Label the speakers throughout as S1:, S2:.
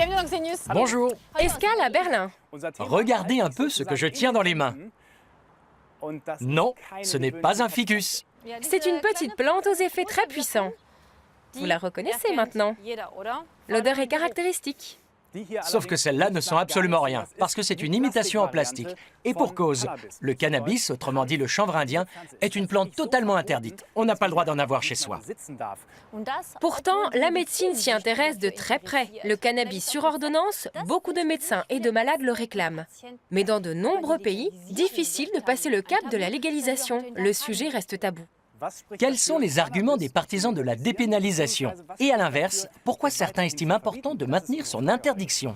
S1: bienvenue dans Xenius.
S2: Bonjour.
S3: Escale à Berlin.
S2: Regardez un peu ce que je tiens dans les mains. Non, ce n'est pas un ficus.
S3: C'est une petite plante aux effets très puissants. Vous la reconnaissez maintenant. L'odeur est caractéristique.
S2: Sauf que celles-là ne sont absolument rien, parce que c'est une imitation en plastique. Et pour cause, le cannabis, autrement dit le chanvre indien, est une plante totalement interdite. On n'a pas le droit d'en avoir chez soi.
S3: Pourtant, la médecine s'y intéresse de très près. Le cannabis sur ordonnance, beaucoup de médecins et de malades le réclament. Mais dans de nombreux pays, difficile de passer le cap de la légalisation. Le sujet reste tabou.
S2: Quels sont les arguments des partisans de la dépénalisation? Et à l'inverse, pourquoi certains estiment important de maintenir son interdiction?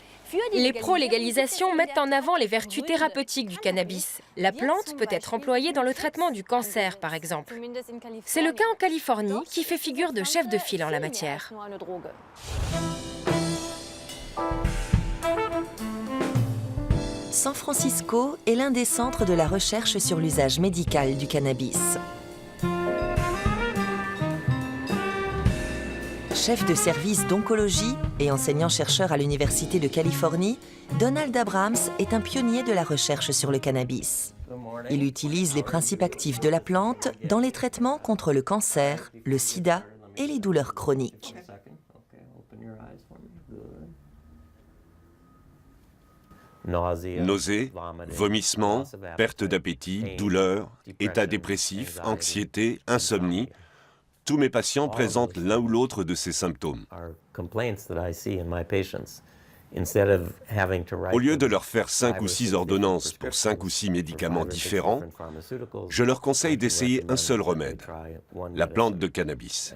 S3: Les pro-légalisation mettent en avant les vertus thérapeutiques du cannabis. La plante peut être employée dans le traitement du cancer, par exemple. C'est le cas en Californie, qui fait figure de chef de file en la matière.
S4: San Francisco est l'un des centres de la recherche sur l'usage médical du cannabis. Chef de service d'oncologie et enseignant-chercheur à l'Université de Californie, Donald Abrams est un pionnier de la recherche sur le cannabis. Il utilise les principes actifs de la plante dans les traitements contre le cancer, le sida et les douleurs chroniques.
S5: Nausées, vomissements, perte d'appétit, douleurs, état dépressif, anxiété, insomnie. Tous mes patients présentent l'un ou l'autre de ces symptômes. Au lieu de leur faire 5 ou 6 ordonnances pour 5 ou 6 médicaments différents, je leur conseille d'essayer un seul remède, la plante de cannabis.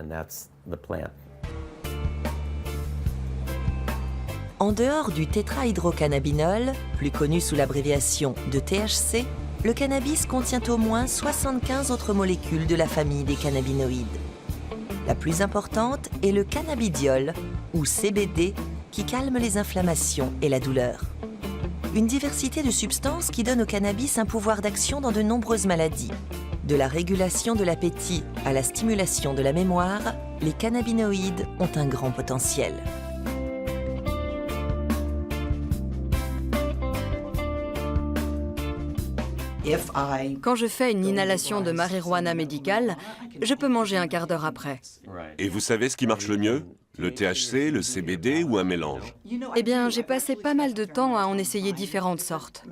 S4: En dehors du tétrahydrocannabinol, plus connu sous l'abréviation de THC, le cannabis contient au moins 75 autres molécules de la famille des cannabinoïdes. La plus importante est le cannabidiol, ou CBD, qui calme les inflammations et la douleur. Une diversité de substances qui donne au cannabis un pouvoir d'action dans de nombreuses maladies. De la régulation de l'appétit à la stimulation de la mémoire, les cannabinoïdes ont un grand potentiel.
S6: Quand je fais une inhalation de marijuana médicale, je peux manger un quart d'heure après.
S5: Et vous savez ce qui marche le mieux? Le THC, le CBD ou un mélange?
S6: Eh bien, j'ai passé pas mal de temps à en essayer différentes sortes.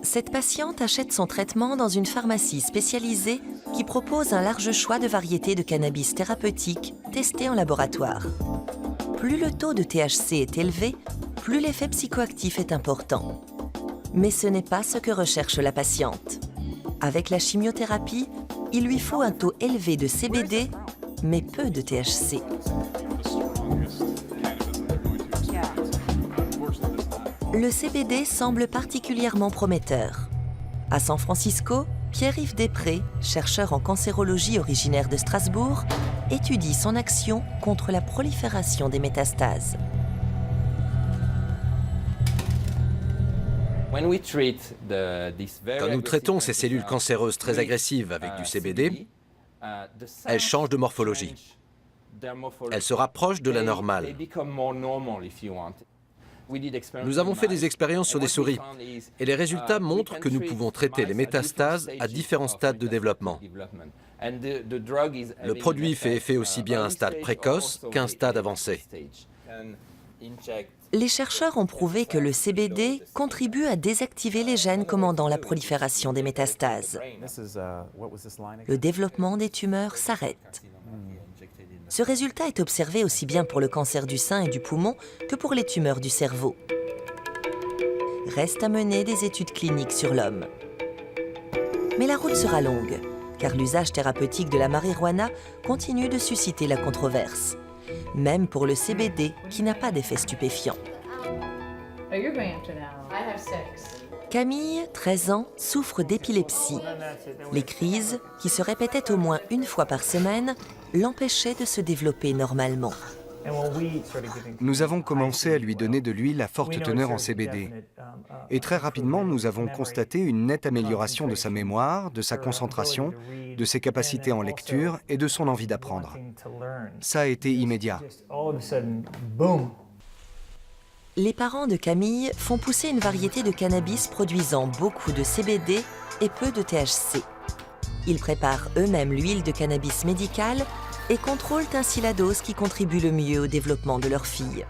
S4: Cette patiente achète son traitement dans une pharmacie spécialisée qui propose un large choix de variétés de cannabis thérapeutiques testées en laboratoire. Plus le taux de THC est élevé, plus l'effet psychoactif est important. Mais ce n'est pas ce que recherche la patiente. Avec la chimiothérapie, il lui faut un taux élevé de CBD, mais peu de THC. Le CBD semble particulièrement prometteur. À San Francisco, Pierre-Yves Després, chercheur en cancérologie originaire de Strasbourg, étudie son action contre la prolifération des métastases.
S7: Quand nous traitons ces cellules cancéreuses très agressives avec du CBD, elles changent de morphologie. Elles se rapprochent de la normale. Nous avons fait des expériences sur des souris et les résultats montrent que nous pouvons traiter les métastases à différents stades de développement. Le produit fait effet aussi bien à un stade précoce qu'à un stade avancé.
S4: Les chercheurs ont prouvé que le CBD contribue à désactiver les gènes commandant la prolifération des métastases. Le développement des tumeurs s'arrête. Ce résultat est observé aussi bien pour le cancer du sein et du poumon que pour les tumeurs du cerveau. Reste à mener des études cliniques sur l'homme. Mais la route sera longue, car l'usage thérapeutique de la marijuana continue de susciter la controverse. Même pour le CBD, qui n'a pas d'effet stupéfiant. Camille, 13 ans, souffre d'épilepsie. Les crises, qui se répétaient au moins une fois par semaine, l'empêchaient de se développer normalement.
S8: Nous avons commencé à lui donner de l'huile à forte teneur en CBD. Et très rapidement, nous avons constaté une nette amélioration de sa mémoire, de sa concentration, de ses capacités en lecture et de son envie d'apprendre. Ça a été immédiat.
S4: Les parents de Camille font pousser une variété de cannabis produisant beaucoup de CBD et peu de THC. Ils préparent eux-mêmes l'huile de cannabis médicale et contrôlent ainsi la dose qui contribue le mieux au développement de leur fille.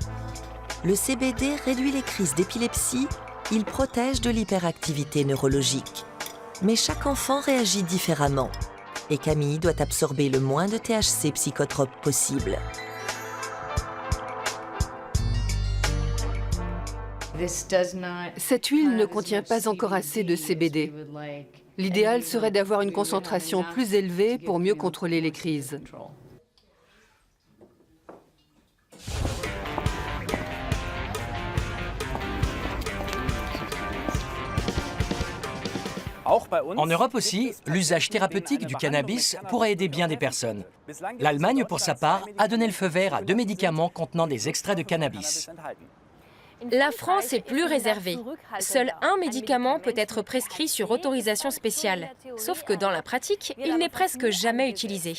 S4: Le CBD réduit les crises d'épilepsie, il protège de l'hyperactivité neurologique. Mais chaque enfant réagit différemment et Camille doit absorber le moins de THC psychotrope possible.
S1: Cette huile ne contient pas encore assez de CBD. L'idéal serait d'avoir une concentration plus élevée pour mieux contrôler les crises.
S2: En Europe aussi, l'usage thérapeutique du cannabis pourrait aider bien des personnes. L'Allemagne, pour sa part, a donné le feu vert à 2 médicaments contenant des extraits de cannabis.
S3: La France est plus réservée. Seul un médicament peut être prescrit sur autorisation spéciale. Sauf que dans la pratique, il n'est presque jamais utilisé.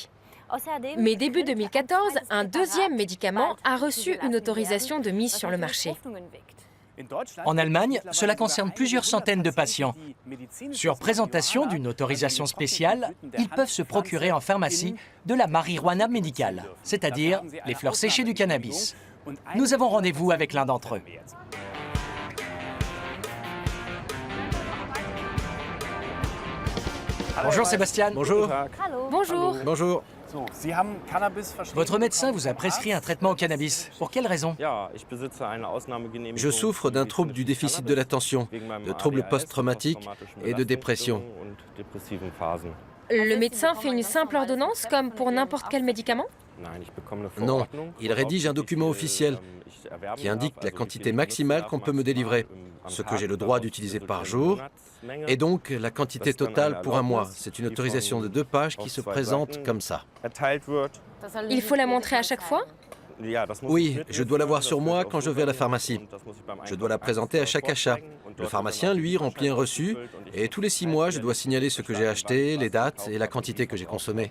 S3: Mais début 2014, un deuxième médicament a reçu une autorisation de mise sur le marché.
S2: En Allemagne, cela concerne plusieurs centaines de patients. Sur présentation d'une autorisation spéciale, ils peuvent se procurer en pharmacie de la marijuana médicale, c'est-à-dire les fleurs séchées du cannabis. Nous avons rendez-vous avec l'un d'entre eux. Bonjour Sébastien.
S7: Bonjour.
S3: Bonjour.
S7: Bonjour.
S2: Votre médecin vous a prescrit un traitement au cannabis. Pour quelle raison?
S7: Je souffre d'un trouble du déficit de l'attention, de troubles post-traumatiques et de dépression.
S3: Le médecin fait une simple ordonnance comme pour n'importe quel médicament?
S7: Non, il rédige un document officiel qui indique la quantité maximale qu'on peut me délivrer, ce que j'ai le droit d'utiliser par jour, et donc la quantité totale pour un mois. C'est une autorisation de 2 pages qui se présente comme ça.
S3: Il faut la montrer à chaque fois?
S7: Oui, je dois l'avoir sur moi quand je vais à la pharmacie. Je dois la présenter à chaque achat. Le pharmacien, lui, remplit un reçu, et tous les 6 mois, je dois signaler ce que j'ai acheté, les dates et la quantité que j'ai consommée.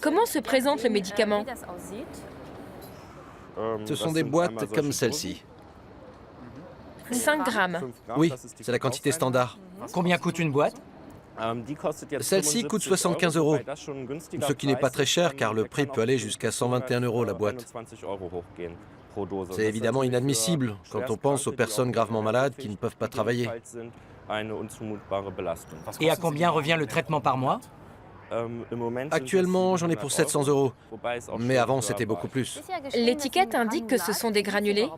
S3: Comment se présente le médicament?
S7: Ce sont des boîtes comme celle-ci.
S3: 5 grammes.
S7: Oui, c'est la quantité standard.
S2: Combien coûte une boîte?
S7: Celle-ci coûte 75 €, ce qui n'est pas très cher car le prix peut aller jusqu'à 121 € la boîte. C'est évidemment inadmissible quand on pense aux personnes gravement malades qui ne peuvent pas travailler.
S2: Et à combien revient le traitement par mois?
S7: Actuellement, j'en ai pour 700 €, mais avant c'était beaucoup plus.
S3: L'étiquette indique que ce sont des granulés.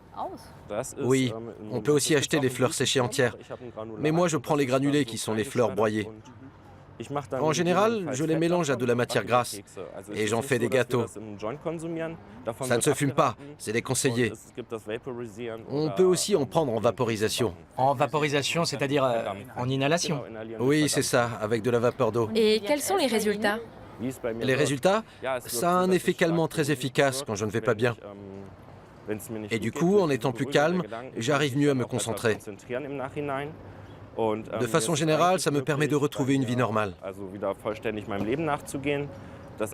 S7: Oui, on peut aussi acheter les fleurs séchées entières, mais moi je prends les granulés qui sont les fleurs broyées. En général, je les mélange à de la matière grasse et j'en fais des gâteaux. Ça ne se fume pas, c'est déconseillé. On peut aussi en prendre en vaporisation.
S2: En vaporisation, c'est-à-dire en inhalation?
S7: Oui, c'est ça, avec de la vapeur d'eau.
S3: Et quels sont les résultats?
S7: Les résultats, ça a un effet calmant très efficace quand je ne vais pas bien. Et du coup, en étant plus calme, j'arrive mieux à me concentrer. De façon générale, ça me permet de retrouver une vie normale.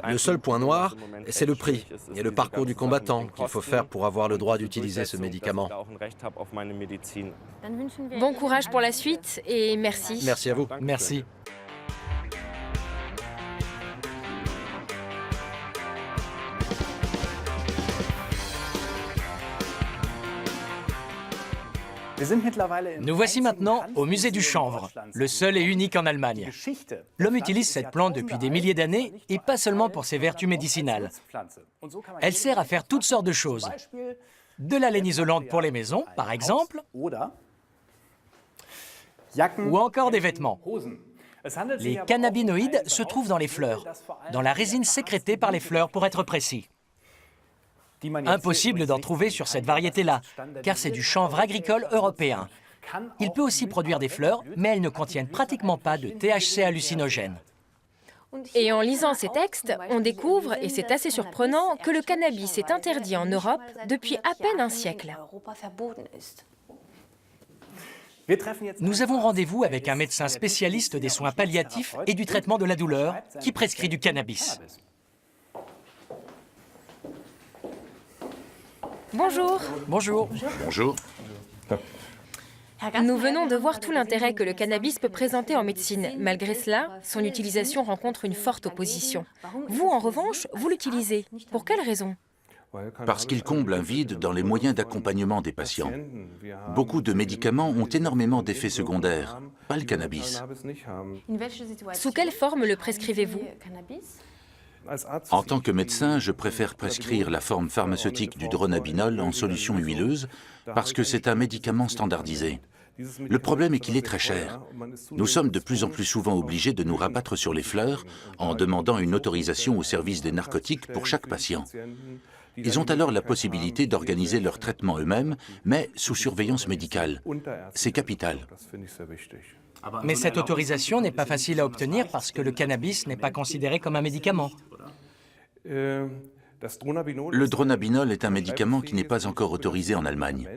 S7: Le seul point noir, c'est le prix et le parcours du combattant qu'il faut faire pour avoir le droit d'utiliser ce médicament.
S3: Bon courage pour la suite et merci.
S7: Merci à vous.
S2: Merci. Nous voici maintenant au musée du chanvre, le seul et unique en Allemagne. L'homme utilise cette plante depuis des milliers d'années et pas seulement pour ses vertus médicinales. Elle sert à faire toutes sortes de choses. De la laine isolante pour les maisons, par exemple, ou encore des vêtements. Les cannabinoïdes se trouvent dans les fleurs, dans la résine sécrétée par les fleurs pour être précis. Impossible d'en trouver sur cette variété-là, car c'est du chanvre agricole européen. Il peut aussi produire des fleurs, mais elles ne contiennent pratiquement pas de THC hallucinogène.
S3: Et en lisant ces textes, on découvre, et c'est assez surprenant, que le cannabis est interdit en Europe depuis à peine un siècle.
S2: Nous avons rendez-vous avec un médecin spécialiste des soins palliatifs et du traitement de la douleur qui prescrit du cannabis.
S3: Bonjour.
S2: Bonjour.
S9: Bonjour.
S3: Nous venons de voir tout l'intérêt que le cannabis peut présenter en médecine. Malgré cela, son utilisation rencontre une forte opposition. Vous, en revanche, vous l'utilisez. Pour quelle raison ?
S9: Parce qu'il comble un vide dans les moyens d'accompagnement des patients. Beaucoup de médicaments ont énormément d'effets secondaires, pas le cannabis.
S3: Sous quelle forme le prescrivez-vous ?
S9: En tant que médecin, je préfère prescrire la forme pharmaceutique du dronabinol en solution huileuse parce que c'est un médicament standardisé. Le problème est qu'il est très cher. Nous sommes de plus en plus souvent obligés de nous rabattre sur les fleurs en demandant une autorisation au service des narcotiques pour chaque patient. Ils ont alors la possibilité d'organiser leur traitement eux-mêmes, mais sous surveillance médicale. C'est capital.
S2: Mais cette autorisation n'est pas facile à obtenir parce que le cannabis n'est pas considéré comme un médicament.
S9: Le dronabinol est un médicament qui n'est pas encore autorisé en Allemagne.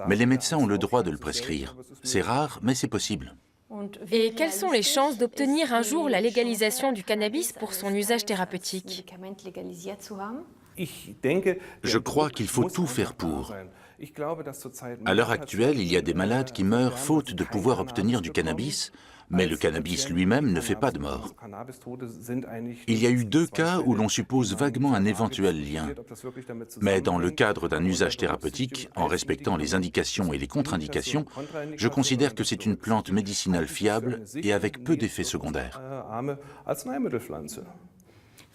S9: Mais les médecins ont le droit de le prescrire. C'est rare, mais c'est possible.
S3: Et quelles sont les chances d'obtenir un jour la légalisation du cannabis pour son usage thérapeutique ?
S9: Je crois qu'il faut tout faire pour. À l'heure actuelle, il y a des malades qui meurent faute de pouvoir obtenir du cannabis, mais le cannabis lui-même ne fait pas de mort. Il y a eu 2 cas où l'on suppose vaguement un éventuel lien. Mais dans le cadre d'un usage thérapeutique, en respectant les indications et les contre-indications, je considère que c'est une plante médicinale fiable et avec peu d'effets secondaires.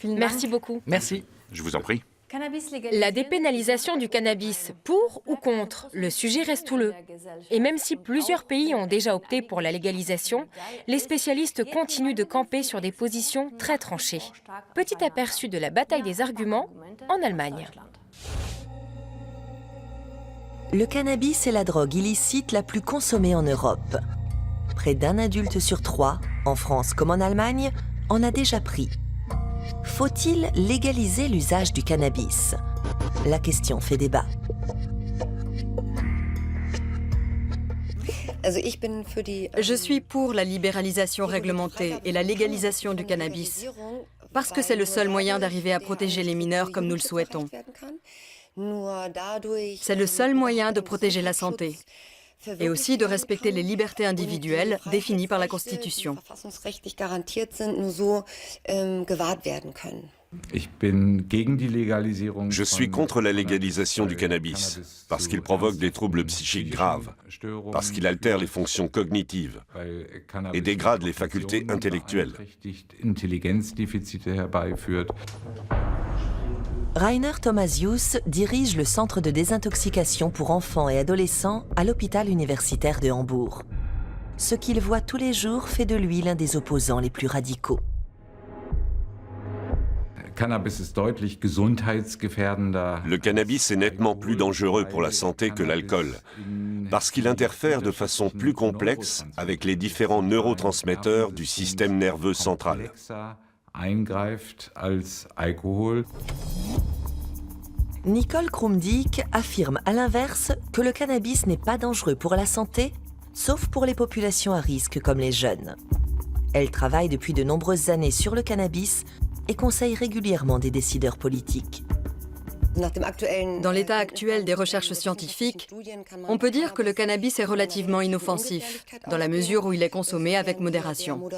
S3: Merci beaucoup.
S2: Merci.
S9: Je vous en prie.
S3: La dépénalisation du cannabis, pour ou contre, le sujet reste houleux. Et même si plusieurs pays ont déjà opté pour la légalisation, les spécialistes continuent de camper sur des positions très tranchées. Petit aperçu de la bataille des arguments en Allemagne.
S4: Le cannabis est la drogue illicite la plus consommée en Europe. Près d'un adulte sur 3, en France comme en Allemagne, en a déjà pris. Faut-il légaliser l'usage du cannabis? La question fait débat.
S6: Je suis pour la libéralisation réglementée et la légalisation du cannabis, parce que c'est le seul moyen d'arriver à protéger les mineurs comme nous le souhaitons. C'est le seul moyen de protéger la santé et aussi de respecter les libertés individuelles définies par la Constitution.
S5: Je suis contre la légalisation du cannabis, parce qu'il provoque des troubles psychiques graves, parce qu'il altère les fonctions cognitives et dégrade les facultés intellectuelles.
S4: Rainer Thomasius dirige le centre de désintoxication pour enfants et adolescents à l'hôpital universitaire de Hambourg. Ce qu'il voit tous les jours fait de lui l'un des opposants les plus radicaux.
S5: Le cannabis est nettement plus dangereux pour la santé que l'alcool, parce qu'il interfère de façon plus complexe avec les différents neurotransmetteurs du système nerveux central.
S4: Nicole Krumdiek affirme à l'inverse que le cannabis n'est pas dangereux pour la santé, sauf pour les populations à risque comme les jeunes. Elle travaille depuis de nombreuses années sur le cannabis et conseille régulièrement des décideurs politiques.
S6: Dans l'état actuel des recherches scientifiques, on peut dire que le cannabis est relativement inoffensif, dans la mesure où il est consommé avec modération.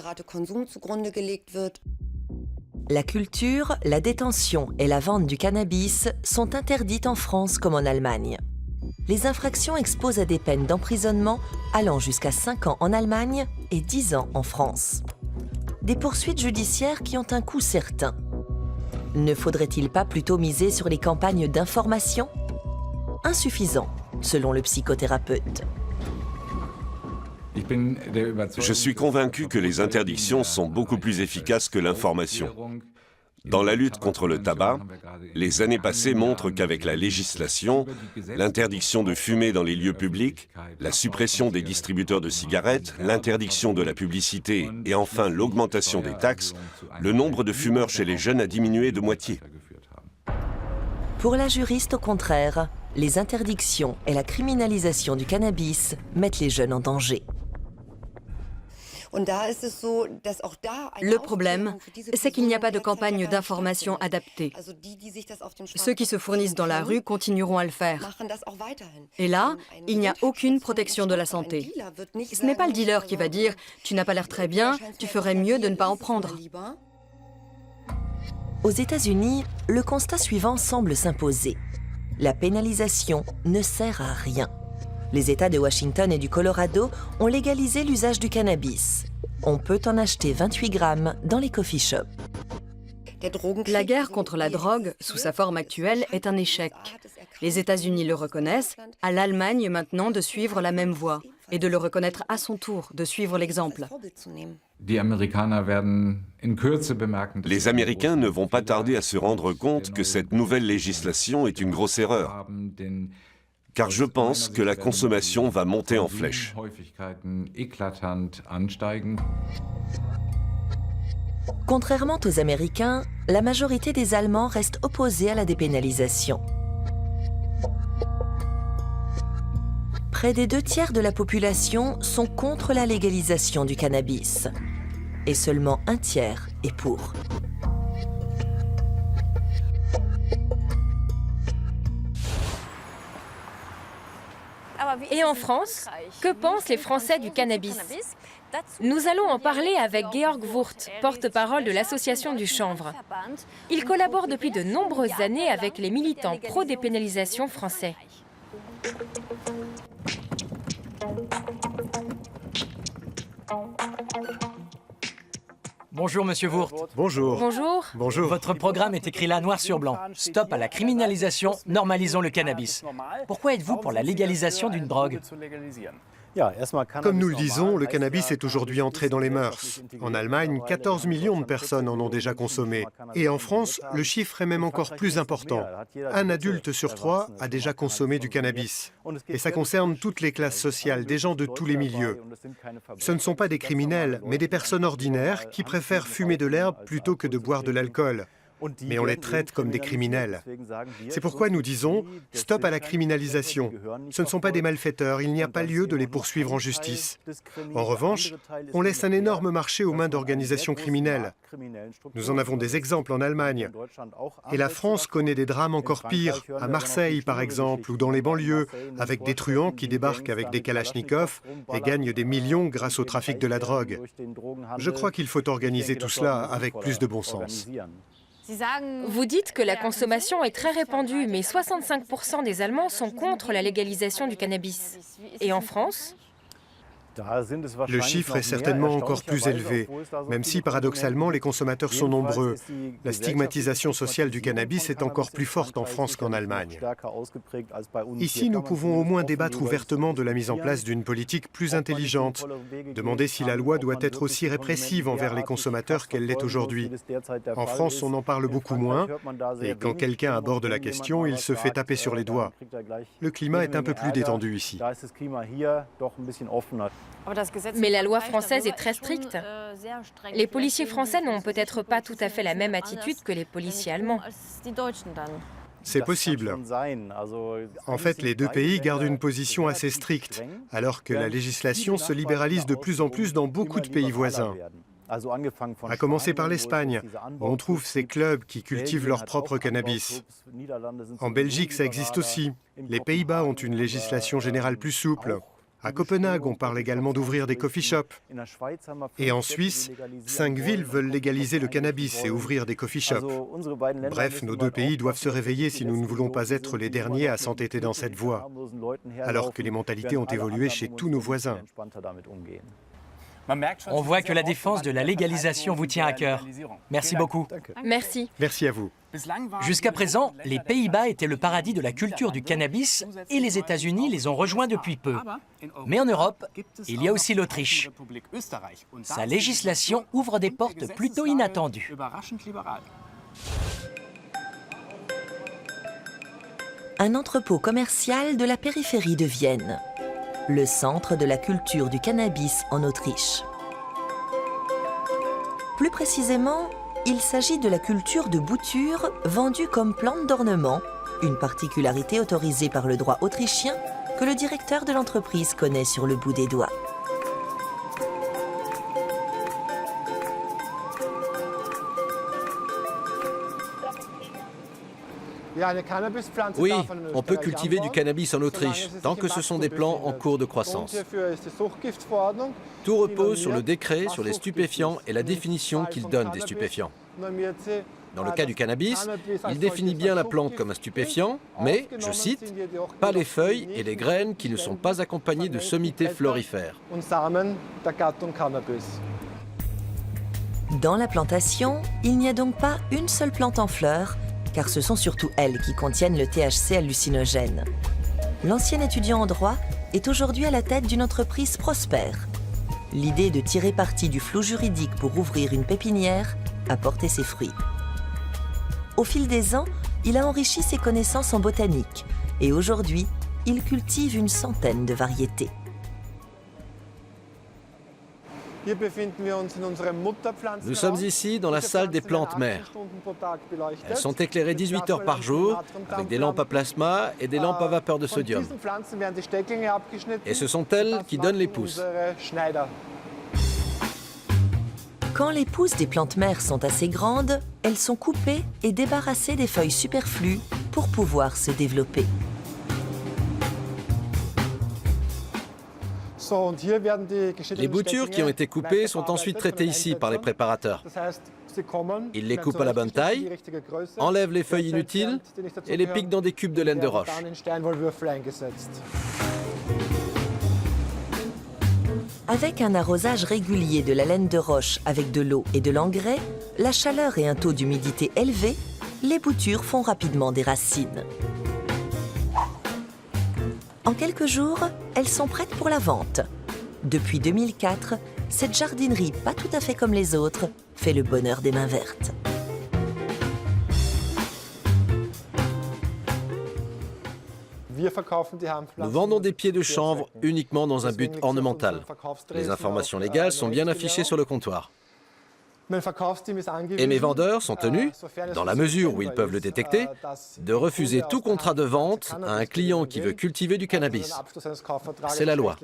S4: La culture, la détention et la vente du cannabis sont interdites en France comme en Allemagne. Les infractions exposent à des peines d'emprisonnement allant jusqu'à 5 ans en Allemagne et 10 ans en France. Des poursuites judiciaires qui ont un coût certain. Ne faudrait-il pas plutôt miser sur les campagnes d'information? Insuffisant, selon le psychothérapeute.
S5: Je suis convaincu que les interdictions sont beaucoup plus efficaces que l'information. Dans la lutte contre le tabac, les années passées montrent qu'avec la législation, l'interdiction de fumer dans les lieux publics, la suppression des distributeurs de cigarettes, l'interdiction de la publicité et enfin l'augmentation des taxes, le nombre de fumeurs chez les jeunes a diminué de moitié.
S4: Pour la juriste, au contraire, les interdictions et la criminalisation du cannabis mettent les jeunes en danger.
S6: Le problème, c'est qu'il n'y a pas de campagne d'information adaptée. Ceux qui se fournissent dans la rue continueront à le faire. Et là, il n'y a aucune protection de la santé. Ce n'est pas le dealer qui va dire « tu n'as pas l'air très bien, tu ferais mieux de ne pas en prendre ».
S4: Aux États-Unis, le constat suivant semble s'imposer. La pénalisation ne sert à rien. Les États de Washington et du Colorado ont légalisé l'usage du cannabis. On peut en acheter 28 grammes dans les coffee shops.
S6: La guerre contre la drogue, sous sa forme actuelle, est un échec. Les États-Unis le reconnaissent, à l'Allemagne maintenant de suivre la même voie et de le reconnaître à son tour, de suivre l'exemple.
S5: Les Américains ne vont pas tarder à se rendre compte que cette nouvelle législation est une grosse erreur, car je pense que la consommation va monter en flèche.
S4: Contrairement aux Américains, la majorité des Allemands restent opposés à la dépénalisation. Près des 2/3 de la population sont contre la légalisation du cannabis. Et seulement 1/3 est pour.
S3: Et en France, que pensent les Français du cannabis? Nous allons en parler avec Georg Wurth, porte-parole de l'Association du chanvre. Il collabore depuis de nombreuses années avec les militants pro-dépénalisation français.
S2: Bonjour, Monsieur Wurth.
S8: Bonjour.
S3: Bonjour.
S8: Bonjour.
S2: Votre programme est écrit là, noir sur blanc. Stop à la criminalisation, normalisons le cannabis. Pourquoi êtes-vous pour la légalisation d'une drogue?
S10: Comme nous le disons, le cannabis est aujourd'hui entré dans les mœurs. En Allemagne, 14 millions de personnes en ont déjà consommé. Et en France, le chiffre est même encore plus important. Un adulte sur 3 a déjà consommé du cannabis. Et ça concerne toutes les classes sociales, des gens de tous les milieux. Ce ne sont pas des criminels, mais des personnes ordinaires qui préfèrent fumer de l'herbe plutôt que de boire de l'alcool. Mais on les traite comme des criminels. C'est pourquoi nous disons « stop à la criminalisation ». Ce ne sont pas des malfaiteurs, il n'y a pas lieu de les poursuivre en justice. En revanche, on laisse un énorme marché aux mains d'organisations criminelles. Nous en avons des exemples en Allemagne. Et la France connaît des drames encore pires, à Marseille par exemple, ou dans les banlieues, avec des truands qui débarquent avec des kalachnikovs et gagnent des millions grâce au trafic de la drogue. Je crois qu'il faut organiser tout cela avec plus de bon sens.
S3: Vous dites que la consommation est très répandue, mais 65% des Allemands sont contre la légalisation du cannabis. Et en France ?
S10: Le chiffre est certainement encore plus élevé, même si paradoxalement les consommateurs sont nombreux. La stigmatisation sociale du cannabis est encore plus forte en France qu'en Allemagne. Ici, nous pouvons au moins débattre ouvertement de la mise en place d'une politique plus intelligente, demander si la loi doit être aussi répressive envers les consommateurs qu'elle l'est aujourd'hui. En France, on en parle beaucoup moins, et quand quelqu'un aborde la question, il se fait taper sur les doigts. Le climat est un peu plus détendu ici.
S3: Mais la loi française est très stricte. Les policiers français n'ont peut-être pas tout à fait la même attitude que les policiers allemands.
S10: C'est possible. En fait, les deux pays gardent une position assez stricte, alors que la législation se libéralise de plus en plus dans beaucoup de pays voisins. À commencer par l'Espagne, où on trouve ces clubs qui cultivent leur propre cannabis. En Belgique, ça existe aussi. Les Pays-Bas ont une législation générale plus souple. À Copenhague, on parle également d'ouvrir des coffee shops. Et en Suisse, 5 villes veulent légaliser le cannabis et ouvrir des coffee shops. Bref, nos deux pays doivent se réveiller si nous ne voulons pas être les derniers à s'entêter dans cette voie, alors que les mentalités ont évolué chez tous nos voisins.
S2: On voit que la défense de la légalisation vous tient à cœur. Merci beaucoup.
S3: Merci.
S10: Merci à vous.
S2: Jusqu'à présent, les Pays-Bas étaient le paradis de la culture du cannabis et les États-Unis les ont rejoints depuis peu. Mais en Europe, il y a aussi l'Autriche. Sa législation ouvre des portes plutôt inattendues.
S4: Un entrepôt commercial de la périphérie de Vienne. Le centre de la culture du cannabis en Autriche. Plus précisément, il s'agit de la culture de bouture vendue comme plante d'ornement, une particularité autorisée par le droit autrichien que le directeur de l'entreprise connaît sur le bout des doigts.
S7: Oui, on peut cultiver du cannabis en Autriche, tant que ce sont des plants en cours de croissance. Tout repose sur le décret sur les stupéfiants et la définition qu'il donne des stupéfiants. Dans le cas du cannabis, il définit bien la plante comme un stupéfiant, mais, je cite, « pas les feuilles et les graines qui ne sont pas accompagnées de sommités florifères ».
S4: Dans la plantation, il n'y a donc pas une seule plante en fleurs, car ce sont surtout elles qui contiennent le THC hallucinogène. L'ancien étudiant en droit est aujourd'hui à la tête d'une entreprise prospère. L'idée de tirer parti du flou juridique pour ouvrir une pépinière a porté ses fruits. Au fil des ans, il a enrichi ses connaissances en botanique et aujourd'hui, il cultive une centaine de variétés.
S7: Nous sommes ici dans la salle des plantes mères. Elles sont éclairées 18 heures par jour avec des lampes à plasma et des lampes à vapeur de sodium. Et ce sont elles qui donnent les pousses.
S4: Quand les pousses des plantes mères sont assez grandes, elles sont coupées et débarrassées des feuilles superflues pour pouvoir se développer.
S7: Les boutures qui ont été coupées sont ensuite traitées ici par les préparateurs. Ils les coupent à la bonne taille, enlèvent les feuilles inutiles et les piquent dans des cubes de laine de roche.
S4: Avec un arrosage régulier de la laine de roche avec de l'eau et de l'engrais, la chaleur et un taux d'humidité élevé, les boutures font rapidement des racines. En quelques jours, elles sont prêtes pour la vente. Depuis 2004, cette jardinerie pas tout à fait comme les autres fait le bonheur des mains vertes.
S7: Nous vendons des pieds de chanvre uniquement dans un but ornemental. Les informations légales sont bien affichées sur le comptoir. Et mes vendeurs sont tenus, dans la mesure où ils peuvent le détecter, de refuser tout contrat de vente à un client qui veut cultiver du cannabis. C'est la loi.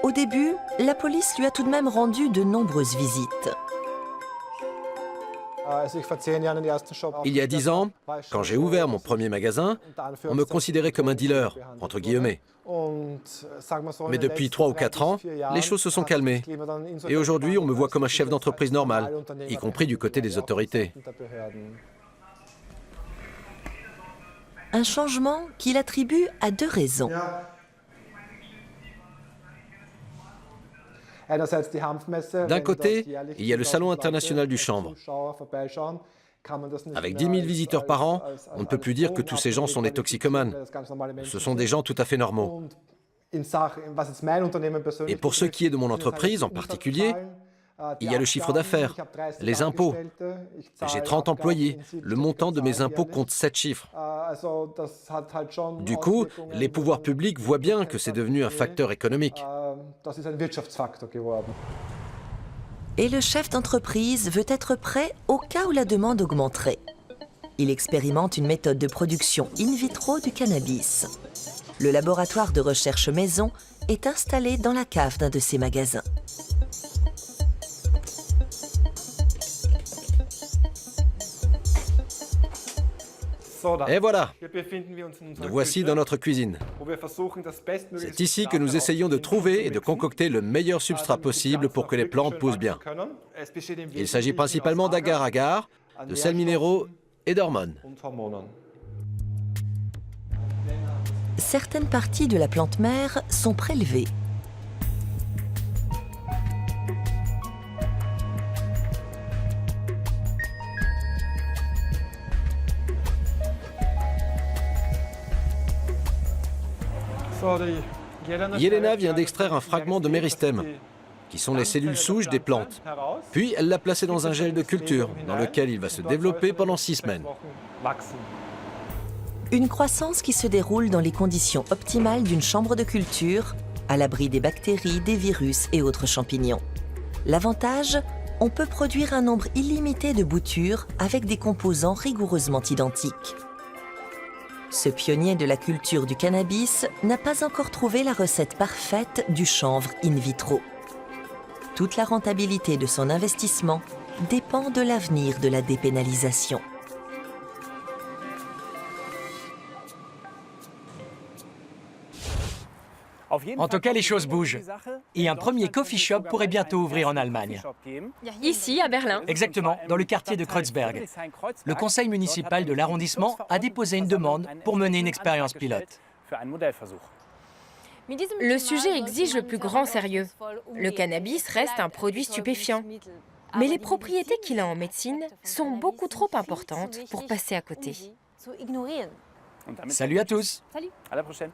S4: Au début, la police lui a tout de même rendu de nombreuses visites.
S7: Il y a 10 ans, quand j'ai ouvert mon premier magasin, on me considérait comme un dealer, entre guillemets. Mais depuis 3 ou 4 ans, les choses se sont calmées. Et aujourd'hui, on me voit comme un chef d'entreprise normal, y compris du côté des autorités.
S4: Un changement qu'il attribue à 2 raisons.
S7: D'un côté, il y a le Salon international du chanvre. Avec 10 000 visiteurs par an, on ne peut plus dire que tous ces gens sont des toxicomanes. Ce sont des gens tout à fait normaux. Et pour ce qui est de mon entreprise en particulier, il y a le chiffre d'affaires, les impôts. J'ai 30 employés. Le montant de mes impôts compte 7 chiffres. Du coup, les pouvoirs publics voient bien que c'est devenu un facteur économique.
S4: Et le chef d'entreprise veut être prêt au cas où la demande augmenterait. Il expérimente une méthode de production in vitro du cannabis. Le laboratoire de recherche maison est installé dans la cave d'un de ses magasins.
S7: Et voilà, nous voici dans notre cuisine. C'est ici que nous essayons de trouver et de concocter le meilleur substrat possible pour que les plantes poussent bien. Il s'agit principalement d'agar-agar, de sels minéraux et d'hormones.
S4: Certaines parties de la plante mère sont prélevées.
S7: Yelena vient d'extraire un fragment de méristème, qui sont les cellules souches des plantes. Puis elle l'a placé dans un gel de culture, dans lequel il va se développer pendant 6 semaines.
S4: Une croissance qui se déroule dans les conditions optimales d'une chambre de culture, à l'abri des bactéries, des virus et autres champignons. L'avantage, on peut produire un nombre illimité de boutures avec des composants rigoureusement identiques. Ce pionnier de la culture du cannabis n'a pas encore trouvé la recette parfaite du chanvre in vitro. Toute la rentabilité de son investissement dépend de l'avenir de la dépénalisation.
S2: En tout cas, les choses bougent. Et un premier coffee shop pourrait bientôt ouvrir en Allemagne.
S3: Ici, à Berlin.
S2: Exactement, dans le quartier de Kreuzberg. Le conseil municipal de l'arrondissement a déposé une demande pour mener une expérience pilote.
S3: Le sujet exige le plus grand sérieux. Le cannabis reste un produit stupéfiant. Mais les propriétés qu'il a en médecine sont beaucoup trop importantes pour passer à côté.
S2: Salut à tous!
S11: À la prochaine.